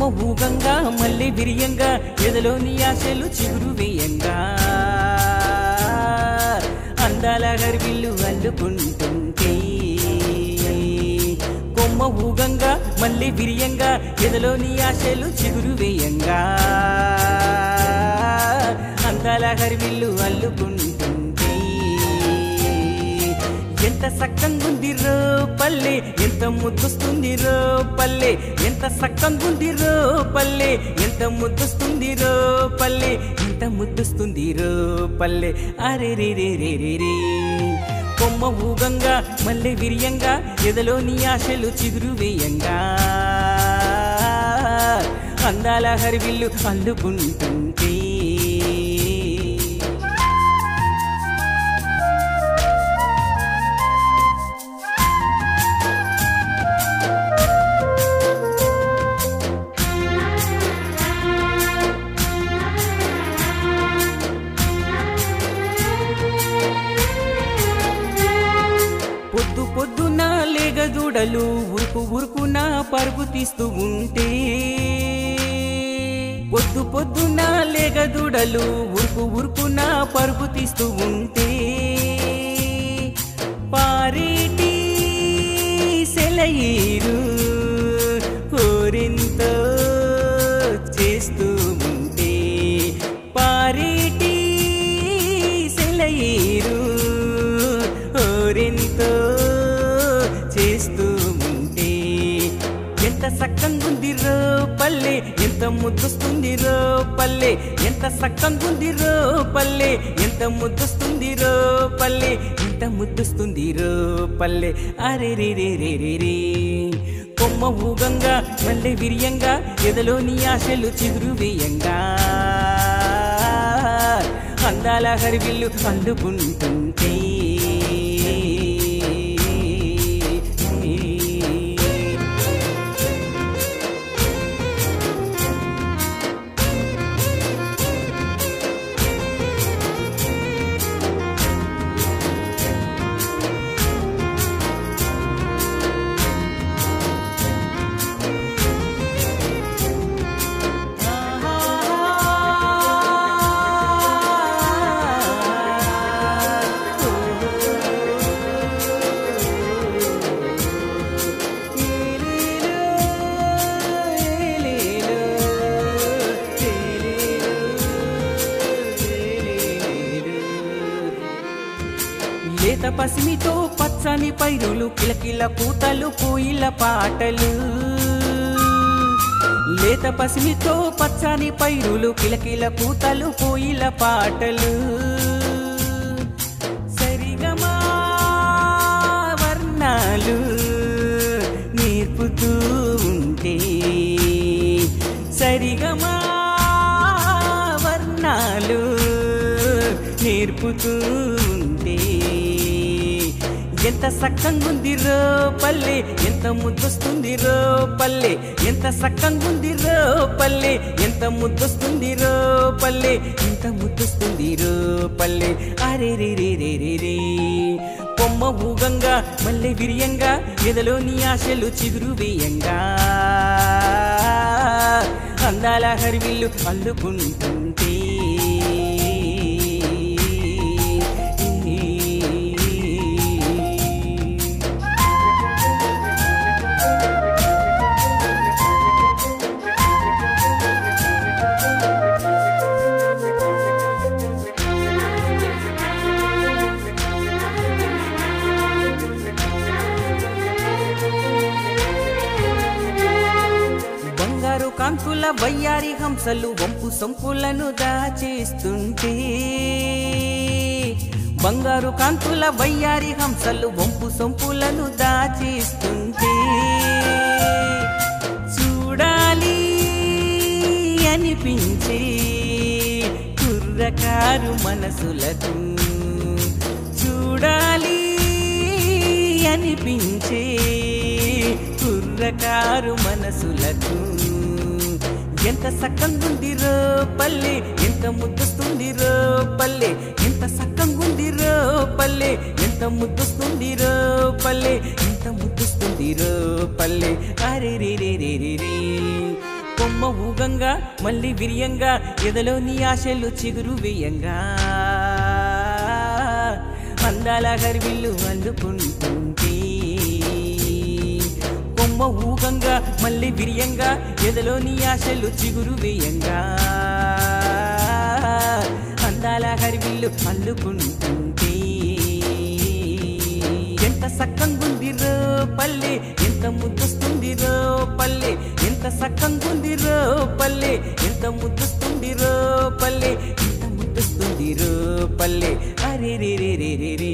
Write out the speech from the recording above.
కొమ్మ ఊగంగా మళ్ళీ విరియంగా ఎదలోని ఆశలు చిగురు వేయంగా అందాల హరివిల్లు అల్లుకుంటుంటే కొమ్మ ఊగంగా మళ్ళీ విరియంగా ఎదలోని ఆశలు చిగురు వేయంగా అందాల హరివిల్లు అల్లుకుంటుంటే ఎంత సక్కంగుందిరో పల్లె ఎంత ముద్దొస్తుందిరో పల్లె ఎంత సక్కంగుందిరో పల్లె ఎంత ముద్దొస్తుందిరో పల్లె ఎంత ముద్దొస్తుందిరో పల్లె అరే రే రే రే రే రే కొమ్మ ఊగంగా మళ్ళీ విరియంగా ఎదలోని ఆశలు చిగురు వేయంగా అందాల హరివిల్లు అల్లుకుంటుంటే పొద్దు పొద్దున లేగదూడలు ఉరుకు ఉరుకున పరుగు తీస్తూ ఉంటే పొద్దు పొద్దున లేగదూడలు ఉరుకు ఉరుకున పరుగు తీస్తూ ఉంటే పారేటి సెలయేరు కోరింతో చేస్తూ ఉంటే పారేటి సెలయేరు ఓరెంతో చేస్తూ ఉంటే ఎంత సక్కంగుందిరో పల్లె ఎంత ముద్దొస్తుందిరో పల్లె ఎంత సక్కంగుందిరో పల్లె ఎంత ముద్దొస్తుందిరో పల్లె ఎంత ముద్దొస్తుందిరో పల్లె అరే రే రే రే రే రే కొమ్మ ఊగంగా మళ్ళీ విరియంగా ఎదలోని ఆశలు చిగురు వేయంగా అందాల హరివిల్లు అల్లుకుంటుంటే లేత పసిమితో పచ్చని పైరులు కిలకిల పూతలు కోయిల పాటలు లేత పసిమితో పచ్చని పైరులు కిలకిల పూతలు కోయిల పాటలు సరిగమా వర్ణాలు నేర్పుతూ ఉంటే సరిగమా వర్ణాలు నేర్పుతూ ఉంటే ఎంత సక్కంగుందిరో పల్లె ఎంత ముద్దొస్తుందిరో పల్లె ఎంత సక్కంగుందిరో పల్లె ఎంత ముద్దొస్తుందిరో పల్లె ఎంత ముద్దొస్తుందిరో పల్లె అరే రే రే రే రే రే కొమ్మ ఊగంగా మళ్ళీ విరియంగా ఎదలోని ఆశలు చిగురు వేయంగా అందాల హరివిల్లు అల్లుకుంటుంటే కాంతుల వయ్యారి హంసలు వంపు సొంపులను దాచేస్తుంటే బంగారు కాంతుల వయ్యారి హంసలు వంపు సొంపులను దాచేస్తుంటే చూడాలి అనిపించే కుర్రకారు మనసులకు చూడాలి అనిపించే కుర్రకారు మనసులకు ఎంత సక్కంగుందిరో పల్లె ఎంత ముద్దొస్తుందిరో పల్లె ఎంత సక్కంగుందిరో పల్లె ఎంత ముద్దొస్తుందిరో పల్లె ఎంత ముద్దొస్తుందిరో పల్లె అరే రే రే రే రే రే కొమ్మ ఊగంగా మళ్ళీ విరియంగా ఎదలోని ఆశలు చిగురు వేయంగా అందాల హరివిల్లు అల్లుకుంటుంటే కొమ్మ ఊగంగా మళ్ళీ విరియంగా ఎదలోని ఆశలు చిగురు వేయంగా అందాల హరివిల్లు అల్లుకుంటుంటే ఎంత సక్కంగుందిరో పల్లె ఎంత ముద్దొస్తుందిరో పల్లె ఎంత సక్కంగుందిరో పల్లె ఎంత ముద్దొస్తుందిరో పల్లె ఎంత ముద్దొస్తుందిరో పల్లె అరే రే రే రే రే రే